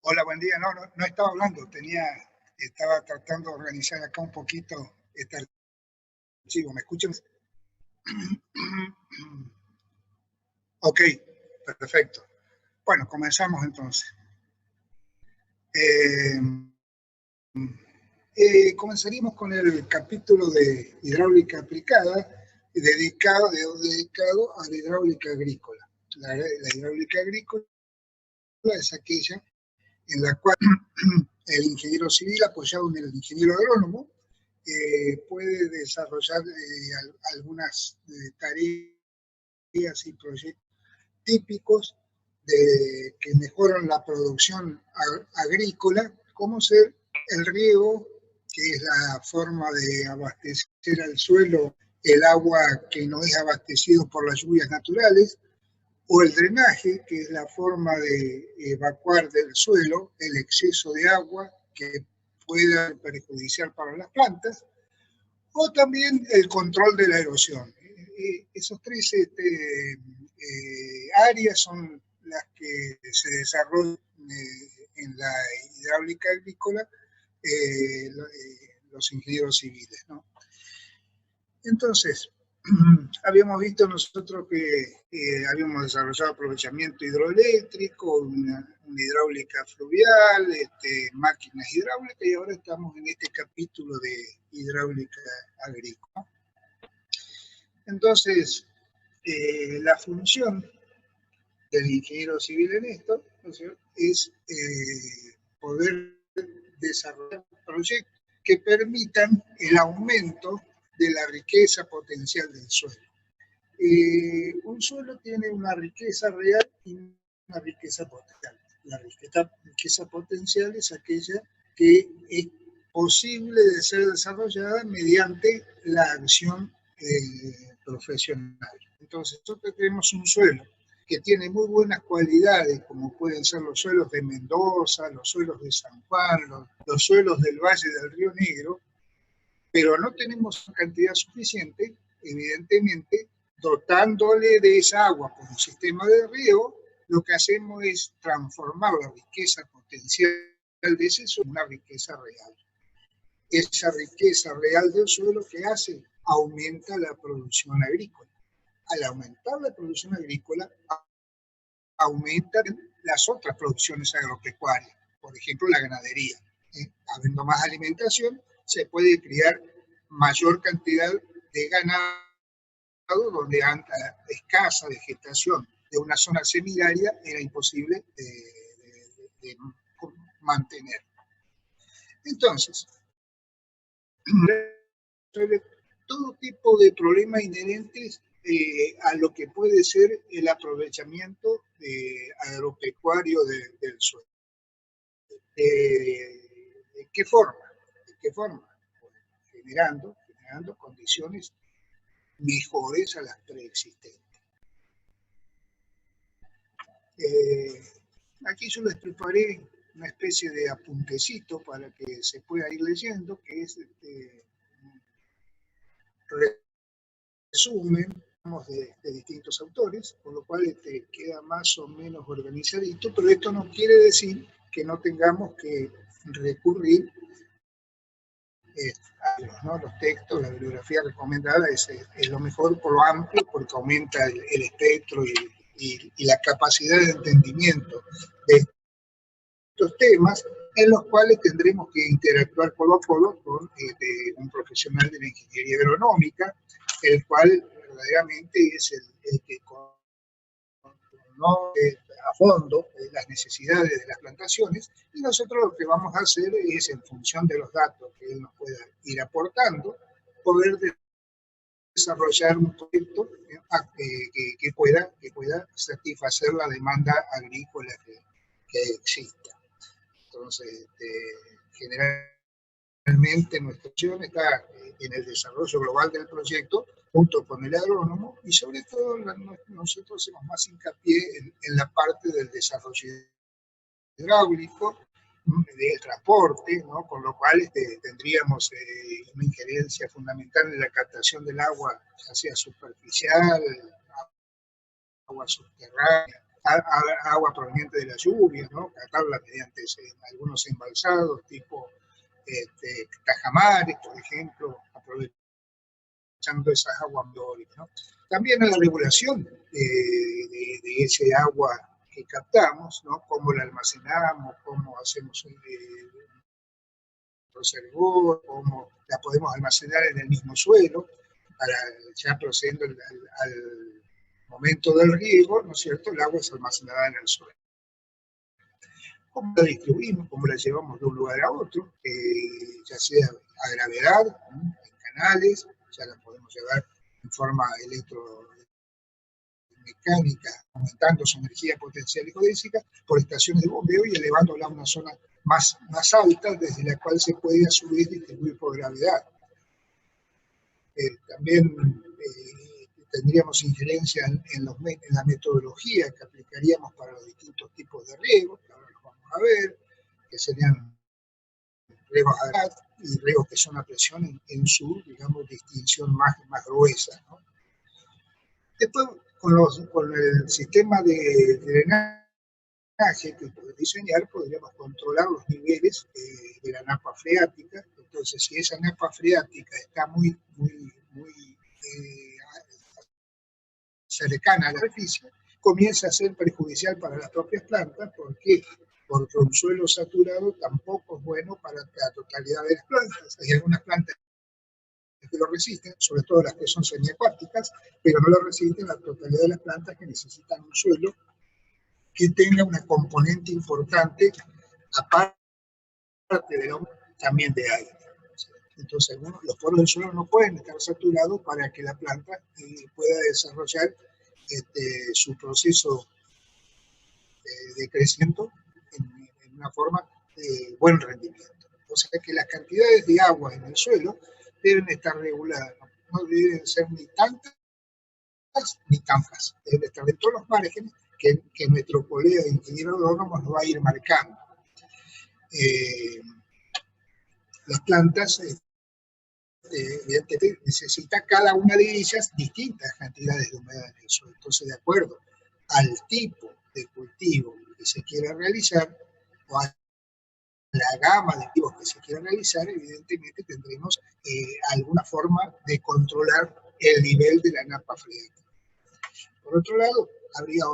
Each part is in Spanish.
Hola, buen día. No estaba hablando, estaba tratando de organizar acá un poquito este archivo. ¿Me escuchan? Ok, perfecto. Bueno, comenzamos entonces. Eh, Comenzaríamos con el capítulo de hidráulica aplicada, dedicado a la hidráulica agrícola. La hidráulica agrícola es aquella en la cual el ingeniero civil, apoyado en el ingeniero agrónomo, puede desarrollar algunas tareas y proyectos típicos que mejoran la producción agrícola, como ser el riego, que es la forma de abastecer al suelo el agua que no es abastecido por las lluvias naturales, o el drenaje, que es la forma de evacuar del suelo el exceso de agua que pueda ser perjudicial para las plantas, o también el control de la erosión. Esos tres áreas son las que se desarrollan en la hidráulica agrícola los ingenieros civiles, ¿no? Entonces, habíamos visto nosotros que habíamos desarrollado aprovechamiento hidroeléctrico, una hidráulica fluvial, máquinas hidráulicas, y ahora estamos en este capítulo de hidráulica agrícola. Entonces, la función del ingeniero civil en esto, ¿no es cierto?, es poder desarrollar proyectos que permitan el aumento de la riqueza potencial del suelo. Un suelo tiene una riqueza real y una riqueza potencial. La riqueza potencial es aquella que es posible de ser desarrollada mediante la acción profesional. Entonces, nosotros tenemos un suelo que tiene muy buenas cualidades, como pueden ser los suelos de Mendoza, los suelos de San Juan, los suelos del Valle del Río Negro, pero no tenemos una cantidad suficiente, evidentemente, dotándole de esa agua por un sistema de riego, lo que hacemos es transformar la riqueza potencial de ese suelo en una riqueza real. Esa riqueza real del suelo, ¿qué hace? Aumenta la producción agrícola. Al aumentar la producción agrícola, aumentan las otras producciones agropecuarias, por ejemplo la ganadería. Habiendo más alimentación, se puede criar mayor cantidad de ganado donde escasa vegetación de una zona semiárida era imposible de mantener. Entonces, todo tipo de problemas inherentes a lo que puede ser el aprovechamiento agropecuario del suelo. ¿De qué forma? ¿De qué forma? Generando condiciones mejores a las preexistentes. Aquí yo les preparé una especie de apuntecito para que se pueda ir leyendo, que es resumen de distintos autores, por lo cual queda más o menos organizadito, pero esto no quiere decir que no tengamos que recurrir a los textos, la bibliografía recomendada es lo mejor por lo amplio, porque aumenta el espectro y la capacidad de entendimiento de estos temas, en los cuales tendremos que interactuar codo a codo con un profesional de la ingeniería agronómica, el cual verdaderamente es el que conoce a fondo las necesidades de las plantaciones, y nosotros lo que vamos a hacer es, en función de los datos que él nos pueda ir aportando, poder desarrollar un proyecto que pueda satisfacer la demanda agrícola que exista. Entonces, generalmente nuestra acción está en el desarrollo global del proyecto junto con el agrónomo, y sobre todo nosotros hacemos más hincapié en la parte del desarrollo hidráulico, del transporte, ¿no? Con lo cual tendríamos una injerencia fundamental en la captación del agua, ya sea superficial, agua subterránea, agua proveniente de la lluvia, ¿no? Tratarla mediante algunos embalsados tipo tajamares, por ejemplo, aprovechando esas aguas, ¿no? También en la regulación de ese agua que captamos, ¿no? Cómo la almacenamos, cómo hacemos un reservorio, cómo la podemos almacenar en el mismo suelo, para ya procediendo al momento del riego, ¿no es cierto? El agua es almacenada en el suelo. ¿Cómo la distribuimos? ¿Cómo la llevamos de un lugar a otro? Ya sea a gravedad, en canales, ya la podemos llevar en forma electromecánica, aumentando su energía potencial y geodésica, por estaciones de bombeo y elevándola a una zona más alta, desde la cual se puede a su vez distribuir por gravedad. También tendríamos injerencia en la metodología que aplicaríamos para los distintos tipos de riego, que ahora los vamos a ver, que serían riegos a gas y riegos que son a presión en su, digamos, distinción más gruesa, ¿no? Después, con el sistema de drenaje que podemos diseñar, podríamos controlar los niveles de la napa freática. Entonces, si esa napa freática está muy cercana a la superficie, comienza a ser perjudicial para las propias plantas. ¿Por qué? Porque un suelo saturado tampoco es bueno para la totalidad de las plantas. Hay algunas plantas que lo resisten, sobre todo las que son semiacuáticas, pero no lo resisten la totalidad de las plantas que necesitan un suelo que tenga una componente importante, aparte de también de aire. Entonces, los poros del suelo no pueden estar saturados para que la planta pueda desarrollar su proceso de crecimiento en una forma de buen rendimiento. O sea que las cantidades de agua en el suelo deben estar reguladas, no deben ser ni tantas ni tan bajas, deben estar dentro de los márgenes que nuestro colega de ingeniero agrónomo nos va a ir marcando. Las plantas evidentemente necesita cada una de ellas distintas cantidades de humedad en el suelo. Entonces, de acuerdo al tipo de cultivo que se quiera realizar o a la gama de cultivos que se quiera realizar, evidentemente tendremos alguna forma de controlar el nivel de la napa freática. Por otro lado, habría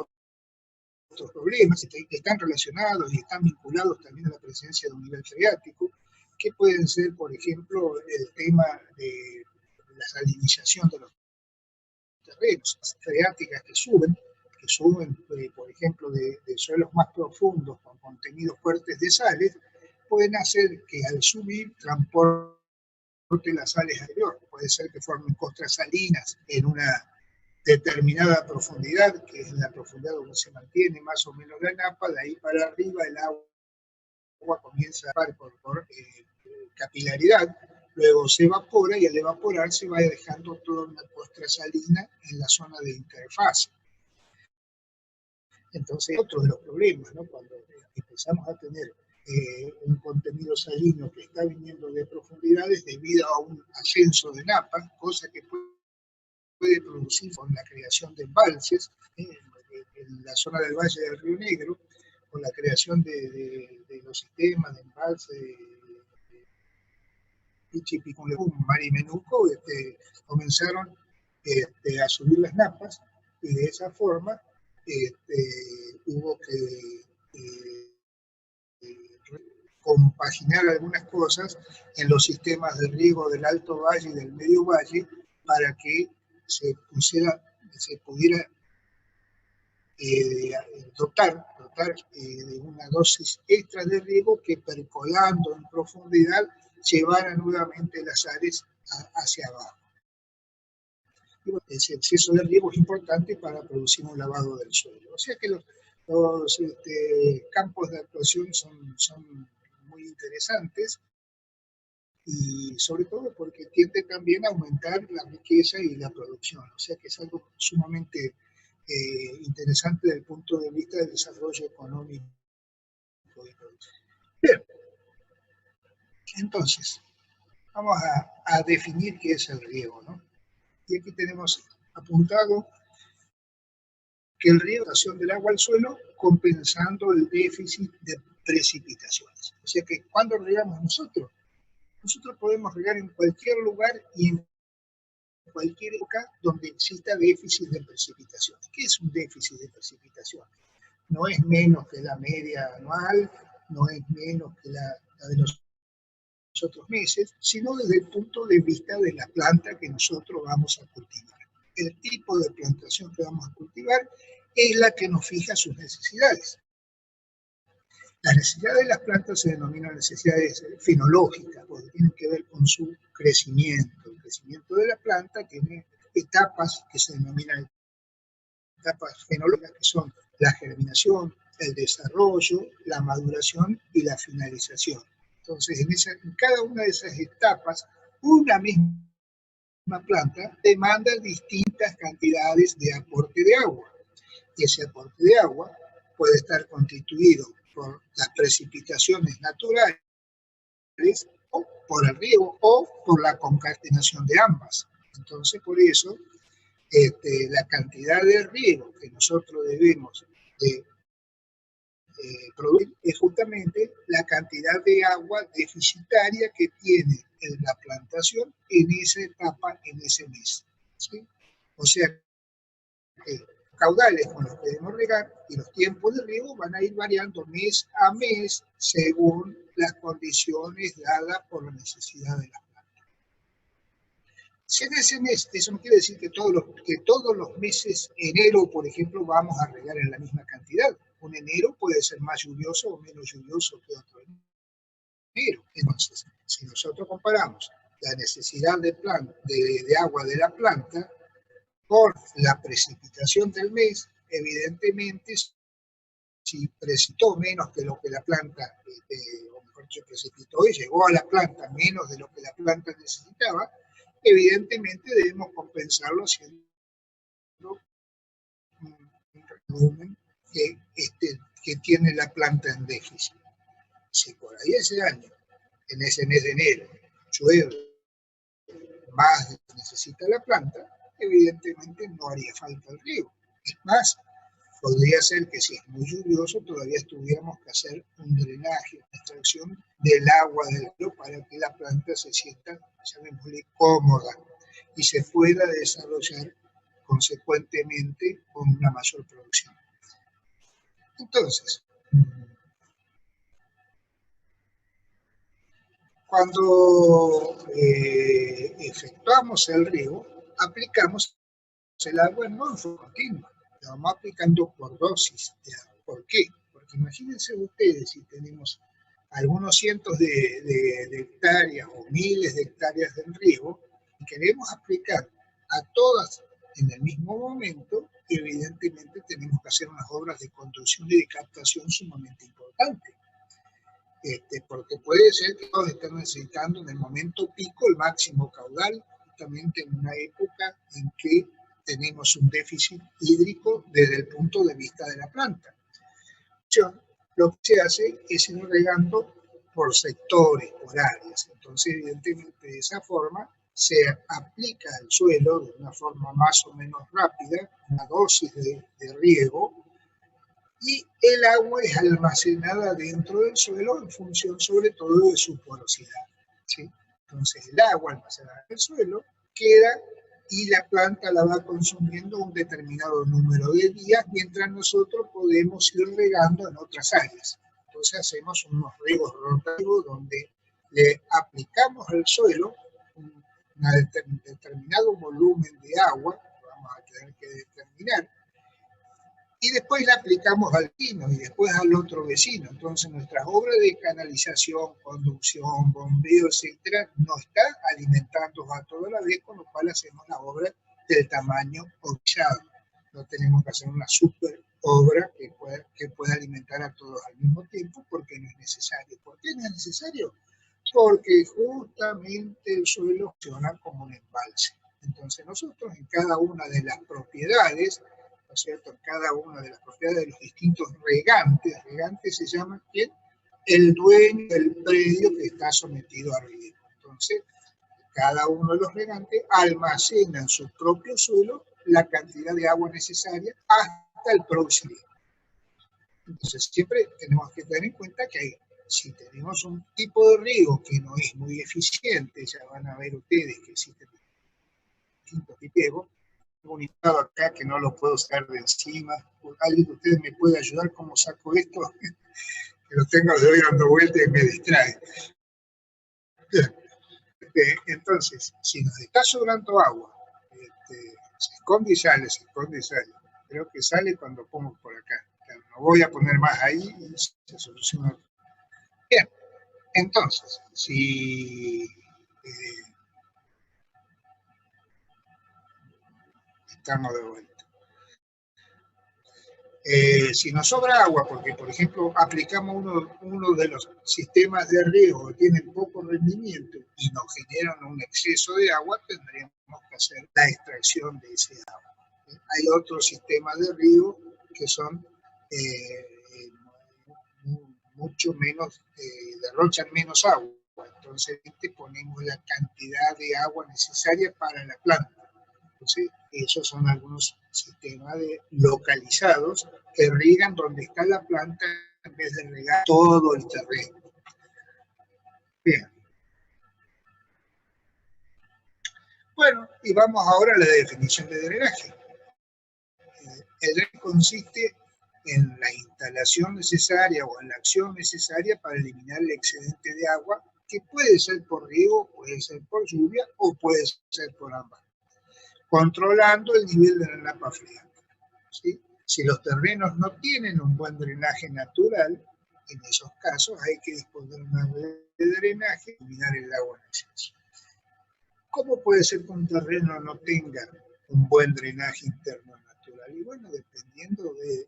otros problemas que están relacionados y están vinculados también a la presencia de un nivel freático, que pueden ser, por ejemplo, el tema de la salinización de los terrenos, las freáticas que suben, por ejemplo, de suelos más profundos con contenidos fuertes de sales, pueden hacer que al subir transporte las sales exterior. Puede ser que formen costras salinas en una determinada profundidad, que es la profundidad donde se mantiene más o menos la napa. De ahí para arriba el agua comienza a bajar por capilaridad, luego se evapora y al evaporar se va dejando toda una costra salina en la zona de interfase. Entonces, otro de los problemas, ¿no? Cuando empezamos a tener un contenido salino que está viniendo de profundidades debido a un ascenso de napas, cosa que puede producir con la creación de embalses en la zona del Valle del Río Negro, con la creación de los sistemas de embalse de Pichipicunlepum, Marimenuco, comenzaron a subir las napas y de esa forma hubo que compaginar algunas cosas en los sistemas de riego del Alto Valle y del Medio Valle para que se pudiera dotar de una dosis extra de riego que, percolando en profundidad, llevara nuevamente las sales hacia abajo. Y bueno, ese exceso de riego es importante para producir un lavado del suelo. O sea que los campos de actuación son muy interesantes, y sobre todo porque tiende también a aumentar la riqueza y la producción. O sea que es algo sumamente interesante desde el punto de vista del desarrollo económico. Bien, entonces, vamos a definir qué es el riego, ¿no? Y aquí tenemos apuntado que el riego del agua al suelo compensando el déficit de precipitaciones. O sea que cuando regamos nosotros podemos regar en cualquier lugar y en cualquier época donde exista déficit de precipitaciones. ¿Qué es un déficit de precipitaciones? No es menos que la media anual, no es menos que la de los otros meses, sino desde el punto de vista de la planta que nosotros vamos a cultivar. El tipo de plantación que vamos a cultivar es la que nos fija sus necesidades. Las necesidades de las plantas se denominan necesidades fenológicas, porque tienen que ver con su crecimiento. El crecimiento de la planta tiene etapas que se denominan etapas fenológicas, que son la germinación, el desarrollo, la maduración y la finalización. Entonces, en cada una de esas etapas, una misma planta demanda distintas cantidades de aporte de agua. Y ese aporte de agua puede estar constituido por las precipitaciones naturales, o por el riego, o por la concatenación de ambas. Entonces, por eso, la cantidad de riego que nosotros debemos de producir es justamente la cantidad de agua deficitaria que tiene la plantación en esa etapa, en ese mes. ¿Sí? O sea que los caudales con los que debemos regar y los tiempos de riego van a ir variando mes a mes según las condiciones dadas por la necesidad de la planta. Si en ese mes, eso no quiere decir que todos los meses, enero, por ejemplo, vamos a regar en la misma cantidad. Un enero puede ser más lluvioso o menos lluvioso que otro enero. Entonces, si nosotros comparamos la necesidad de agua de la planta con la precipitación del mes, evidentemente, si precipitó menos que lo que la planta, o mejor dicho, precipitó y llegó a la planta menos de lo que la planta necesitaba, evidentemente debemos compensarlo haciendo un volumen que tiene la planta en déficit. Si por ahí ese año, en ese mes de enero, llueve más de lo que necesita la planta, evidentemente no haría falta el riego. Es más, podría ser que si es muy lluvioso todavía tuviéramos que hacer un drenaje, una extracción del agua del río para que la planta se sienta, llamémosle, cómoda y se pueda desarrollar consecuentemente con una mayor producción. Entonces, cuando efectuamos el riego, aplicamos el agua no en forma continua, la vamos aplicando por dosis de agua. ¿Por qué? Porque imagínense ustedes si tenemos algunos cientos de hectáreas o miles de hectáreas de riego y queremos aplicar a todas en el mismo momento, evidentemente tenemos que hacer unas obras de conducción y de captación sumamente importantes. Porque puede ser que todos estén necesitando en el momento pico el máximo caudal, justamente en una época en que tenemos un déficit hídrico desde el punto de vista de la planta. Lo que se hace es ir regando por sectores, por áreas. Entonces, evidentemente, de esa forma se aplica al suelo de una forma más o menos rápida, una dosis de riego, y el agua es almacenada dentro del suelo en función sobre todo de su porosidad. ¿Sí? Entonces el agua almacenada en el suelo queda y la planta la va consumiendo un determinado número de días mientras nosotros podemos ir regando en otras áreas. Entonces hacemos unos riegos rotativos donde le aplicamos al suelo un determinado volumen de agua, que vamos a tener que determinar, y después la aplicamos al vecino y después al otro vecino. Entonces nuestras obras de canalización, conducción, bombeo, etcétera, nos está alimentando a toda la vez, con lo cual hacemos la obra del tamaño orillado. No tenemos que hacer una super obra que pueda alimentar a todos al mismo tiempo, porque no es necesario. ¿Por qué no es necesario? Porque justamente el suelo funciona como un embalse. Entonces nosotros en cada una de las propiedades, ¿no es cierto? En cada una de las propiedades de los distintos regantes se llama ¿quién? El dueño del predio que está sometido a riego. Entonces, cada uno de los regantes almacena en su propio suelo la cantidad de agua necesaria hasta el pro y el contra. Entonces siempre tenemos que tener en cuenta que si tenemos un tipo de riego que no es muy eficiente, ya van a ver ustedes que existen distintos tipos de riego. Tengo un invitado acá que no lo puedo sacar de encima. ¿Alguien de ustedes me puede ayudar cómo saco esto? Que lo tengo, le doy dando vueltas y me distrae. Entonces, si nos está sobrando agua, se esconde y sale, se esconde y sale. Creo que sale cuando pongo por acá. No voy a poner más ahí y se soluciona. Bien, entonces, si estamos de vuelta. Si nos sobra agua, porque por ejemplo aplicamos uno de los sistemas de riego que tienen poco rendimiento y nos generan un exceso de agua, tendríamos que hacer la extracción de ese agua. Hay otros sistemas de riego que son mucho menos, derrochan menos agua. Entonces ponemos la cantidad de agua necesaria para la planta. Entonces, esos son algunos sistemas localizados que riegan donde está la planta en vez de regar todo el terreno. Bien. Bueno, y vamos ahora a la definición de drenaje. El drenaje consiste en la instalación necesaria o en la acción necesaria para eliminar el excedente de agua, que puede ser por riego, puede ser por lluvia o puede ser por ambas, controlando el nivel de la napa freática. ¿Sí? Si los terrenos no tienen un buen drenaje natural, en esos casos hay que disponer de una red de drenaje y eliminar el agua en exceso. ¿Cómo puede ser que un terreno no tenga un buen drenaje interno natural? Y bueno, dependiendo de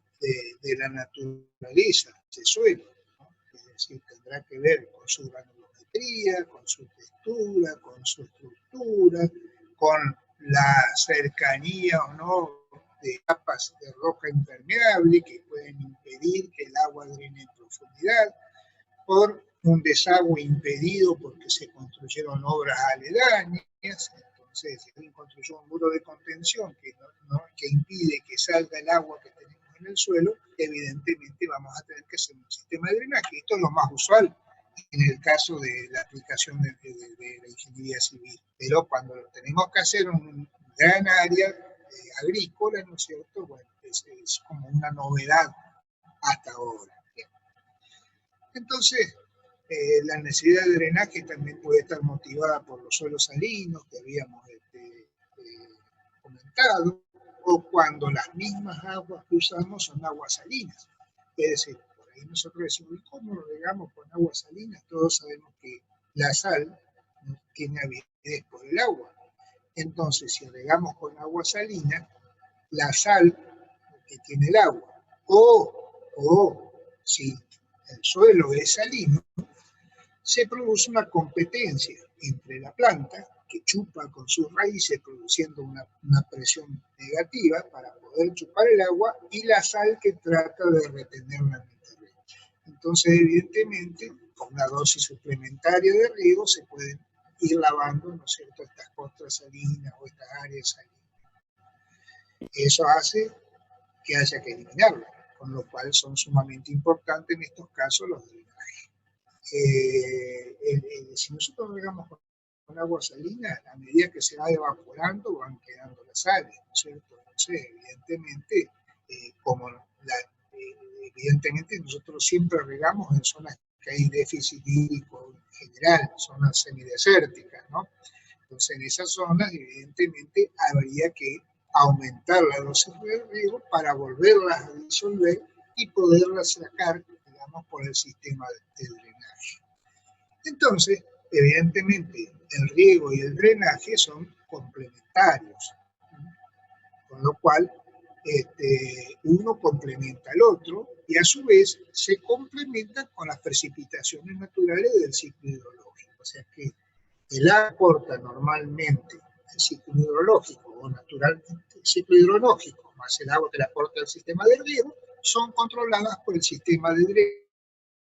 la naturaleza de ese suelo, ¿no? Es decir, tendrá que ver con su granulometría, con su textura, con su estructura, con la cercanía o no de capas de roca impermeable que pueden impedir que el agua drene en profundidad, por un desagüe impedido porque se construyeron obras aledañas. Entonces, si alguien construyó un muro de contención que impide que salga el agua que tenemos en el suelo, evidentemente vamos a tener que hacer un sistema de drenaje. Esto es lo más usual en el caso de la aplicación de la ingeniería civil. Pero cuando tenemos que hacer un gran área agrícola, ¿no es cierto? Bueno, es como una novedad hasta ahora. Entonces, la necesidad de drenaje también puede estar motivada por los suelos salinos que habíamos comentado, o cuando las mismas aguas que usamos son aguas salinas. Es decir, por ahí nosotros decimos, ¿cómo regamos con aguas salinas? Todos sabemos que la sal tiene avidez por el agua. Entonces, si regamos con agua salina, la sal que tiene el agua, o si el suelo es salino, se produce una competencia entre la planta, que chupa con sus raíces produciendo una presión negativa para poder chupar el agua, y la sal que trata de retenerla en el terreno. Entonces, evidentemente, con una dosis suplementaria de riego se pueden ir lavando, ¿no es cierto?, estas costras salinas o estas áreas salinas. Eso hace que haya que eliminarlas, con lo cual son sumamente importantes en estos casos los drenajes. Si nosotros regamos con agua salina, a medida que se va evaporando van quedando las sales, ¿no es cierto? Entonces, evidentemente, evidentemente nosotros siempre regamos en zonas que hay déficit hídrico en general, zonas semidesérticas, ¿no? Entonces, en esas zonas, evidentemente, habría que aumentar la dosis de riego para volverlas a disolver y poderlas sacar, digamos, por el sistema de drenaje. Entonces, evidentemente, el riego y el drenaje son complementarios, ¿no? Con lo cual uno complementa al otro y a su vez se complementa con las precipitaciones naturales del ciclo hidrológico. O sea que el agua aporta normalmente el ciclo hidrológico o naturalmente el ciclo hidrológico más el agua que le aporta el sistema de riego son controladas por el sistema de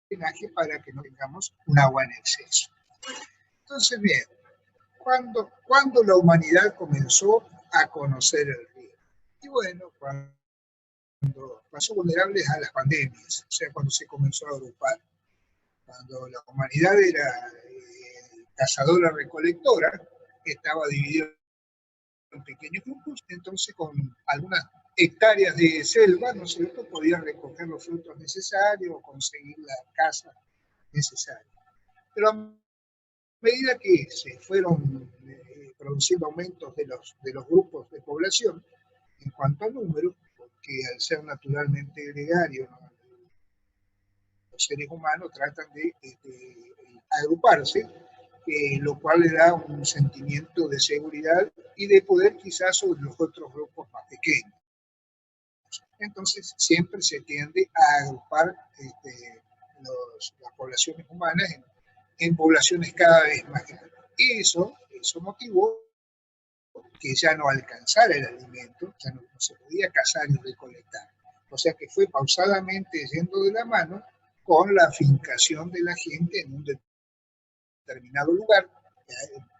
drenaje para que no tengamos un agua en exceso. Entonces, bien, ¿cuándo, la humanidad comenzó a conocer el riego? Y bueno, cuando pasó vulnerables a las pandemias, o sea, cuando se comenzó a agrupar. Cuando la humanidad era cazadora-recolectora, estaba dividida en pequeños grupos, entonces con algunas hectáreas de selva, ¿no es cierto?, podían recoger los frutos necesarios o conseguir la caza necesaria. Pero a medida que se fueron produciendo aumentos de los grupos de población, en cuanto a número, porque al ser naturalmente gregario, ¿no?, los seres humanos tratan de agruparse, lo cual le da un sentimiento de seguridad y de poder quizás sobre los otros grupos más pequeños. Entonces siempre se tiende a agrupar las poblaciones humanas en poblaciones cada vez más grandes. Y eso motivó que ya no alcanzara el alimento, ya no se podía cazar y recolectar. O sea que fue pausadamente yendo de la mano con la fincación de la gente en un determinado lugar,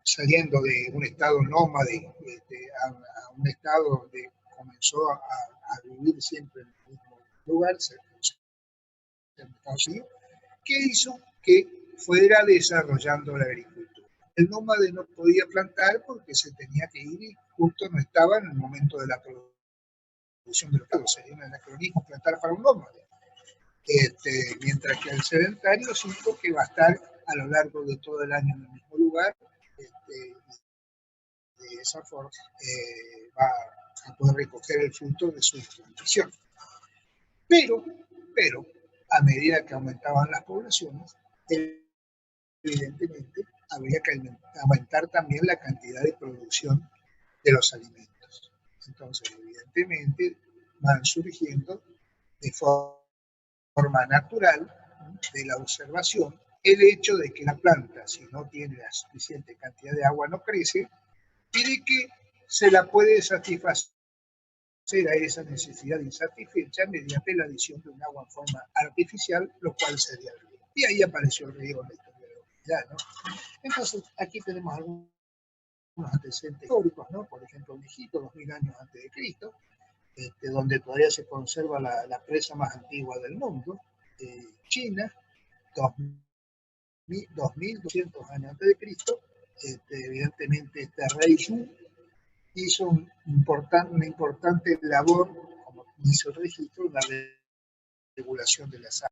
saliendo de un estado nómade a un estado donde comenzó a vivir siempre en el mismo lugar, en Estados Unidos, que hizo que fuera desarrollando la agricultura. El nómade no podía plantar porque se tenía que ir y justo no estaba en el momento de la producción de los prados. Sería un anacronismo plantar para un nómade. Mientras que el sedentario siento que va a estar a lo largo de todo el año en el mismo lugar, de esa forma va a poder recoger el fruto de su explotación. Pero, a medida que aumentaban las poblaciones, evidentemente habría que aumentar también la cantidad de producción de los alimentos. Entonces, evidentemente, van surgiendo de forma natural de la observación el hecho de que la planta, si no tiene la suficiente cantidad de agua, no crece, y de que se la puede satisfacer a esa necesidad insatisfecha mediante la adición de un agua en forma artificial, lo cual sería el riego. Y ahí apareció el riego en la historia de la humanidad, ¿no? Entonces, aquí tenemos algunos antecedentes históricos, ¿no? Por ejemplo, en Egipto, 2000 años antes de Cristo, donde todavía se conserva la presa más antigua del mundo, China, 2200 años antes de Cristo, evidentemente este rey Yu hizo una importante labor, como dice el registro, en la regulación de las aguas.